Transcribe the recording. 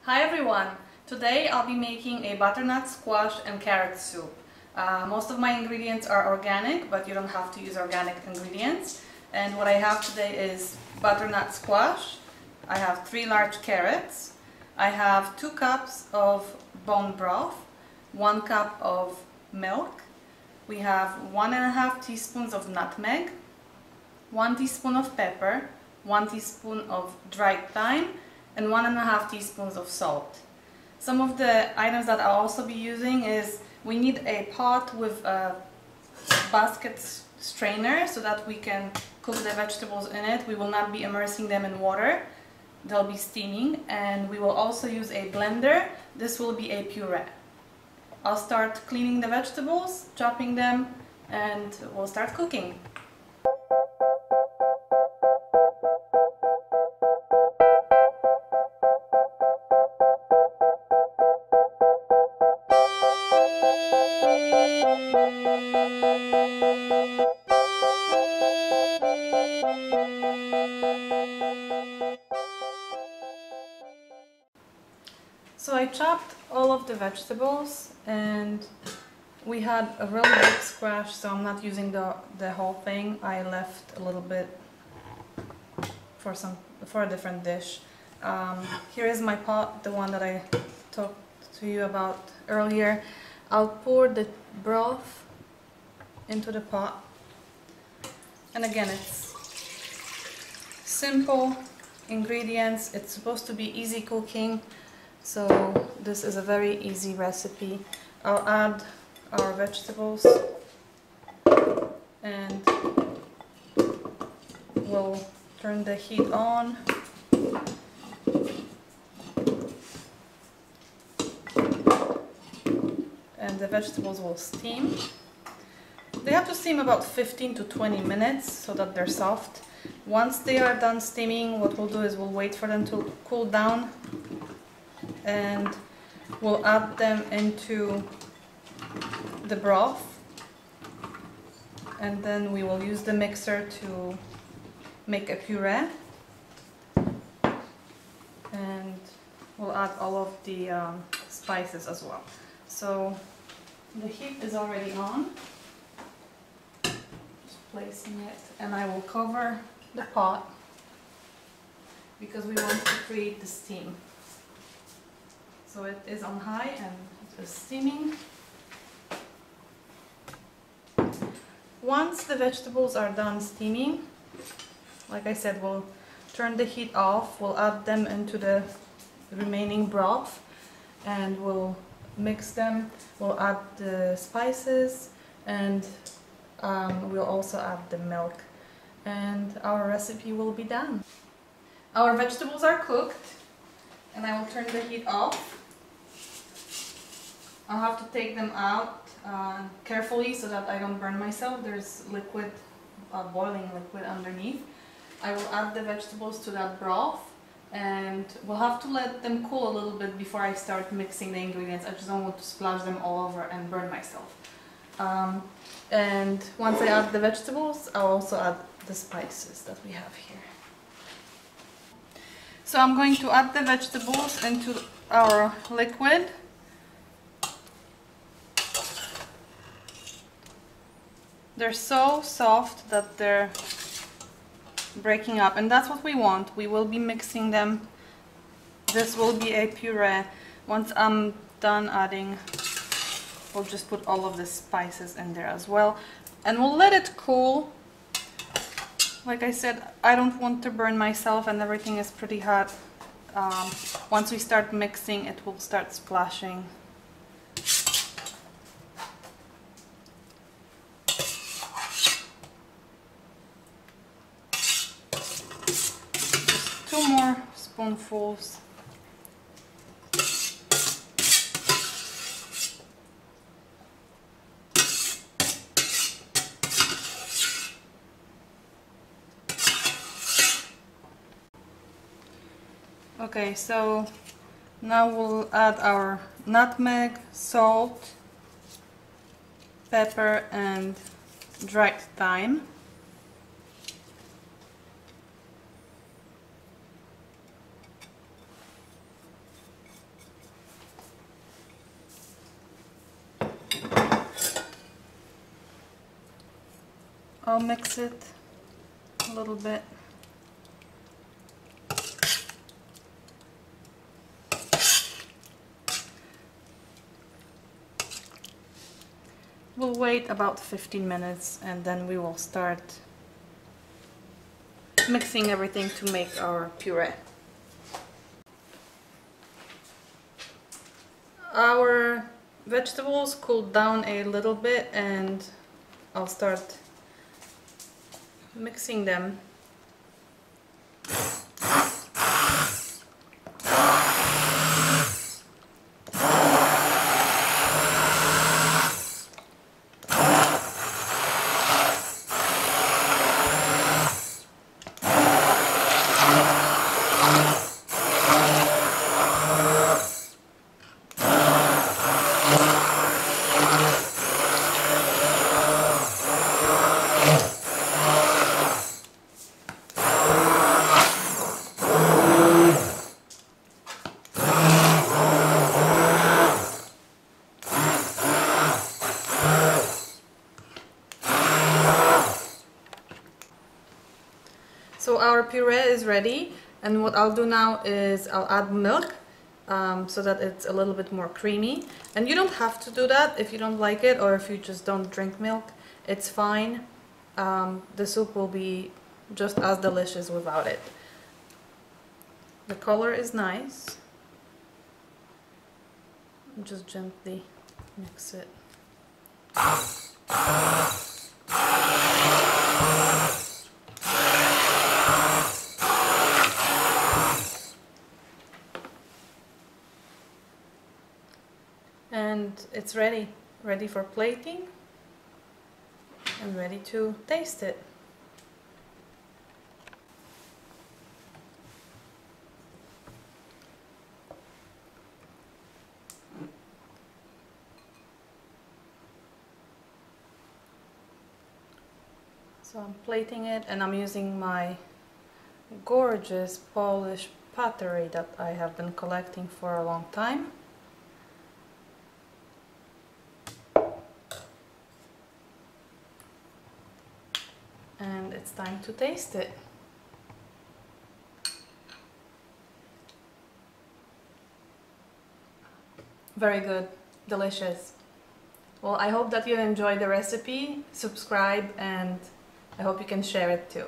Hi everyone! Today I'll be making a butternut squash and carrot soup. Most of my ingredients are organic, but you don't have to use organic ingredients. And what I have today is butternut squash. I have 3 large carrots. I have 2 cups of bone broth, 1 cup of milk. We have 1.5 teaspoons of nutmeg, 1 teaspoon of pepper, 1 teaspoon of dried thyme, and 1.5 teaspoons of salt. Some of the items that I'll also be using is we need a pot with a basket strainer so that we can cook the vegetables in it. We will not be immersing them in water. They'll be steaming, and we will also use a blender. This will be a puree. I'll start cleaning the vegetables, chopping them, and we'll start cooking. So I chopped all of the vegetables, and we had a really big squash, so I'm not using the whole thing. I left a little bit for a different dish. Here is my pot, the one that I talked to you about earlier. I'll pour the broth into the pot, and again, it's simple ingredients. It's supposed to be easy cooking. So this is a very easy recipe. I'll add our vegetables and we'll turn the heat on. And the vegetables will steam. They have to steam about 15 to 20 minutes so that they're soft. Once they are done steaming, what we'll do is we'll wait for them to cool down, and we'll add them into the broth, and then we will use the mixer to make a puree, and we'll add all of the spices as well. So the heat is already on. Just placing it, and I will cover the pot because we want to create the steam. So it is on high and it is steaming. Once the vegetables are done steaming, like I said, we'll turn the heat off, we'll add them into the remaining broth, and we'll mix them. We'll add the spices, and we'll also add the milk, and our recipe will be done. Our vegetables are cooked, and I will turn the heat off. I'll have to take them out carefully so that I don't burn myself. There's liquid, boiling liquid underneath. I will add the vegetables to that broth, and we'll have to let them cool a little bit before I start mixing the ingredients. I just don't want to splash them all over and burn myself. And once I add the vegetables, I'll also add the spices that we have here. So I'm going to add the vegetables into our liquid. They're so soft that they're breaking up, and that's what we want. We will be mixing them. This will be a puree. Once I'm done adding, we'll just put all of the spices in there as well, and we'll let it cool. Like I said, I don't want to burn myself, and everything is pretty hot. Once we start mixing, it will start splashing. Just 2 more spoonfuls. Okay, so now we'll add our nutmeg, salt, pepper, and dried thyme. I'll mix it a little bit. We'll wait about 15 minutes and then we will start mixing everything to make our puree. Our vegetables cooled down a little bit and I'll start mixing them. So our puree is ready, and what I'll do now is I'll add milk so that it's a little bit more creamy. And you don't have to do that if you don't like it or if you just don't drink milk. It's fine. The soup will be just as delicious without it. The color is nice. Just gently mix it. And it's ready for plating and ready to taste it. So I'm plating it and I'm using my gorgeous Polish pottery that I have been collecting for a long time. And it's time to taste it. Very good, delicious. Well, I hope that you enjoyed the recipe. Subscribe and I hope you can share it too.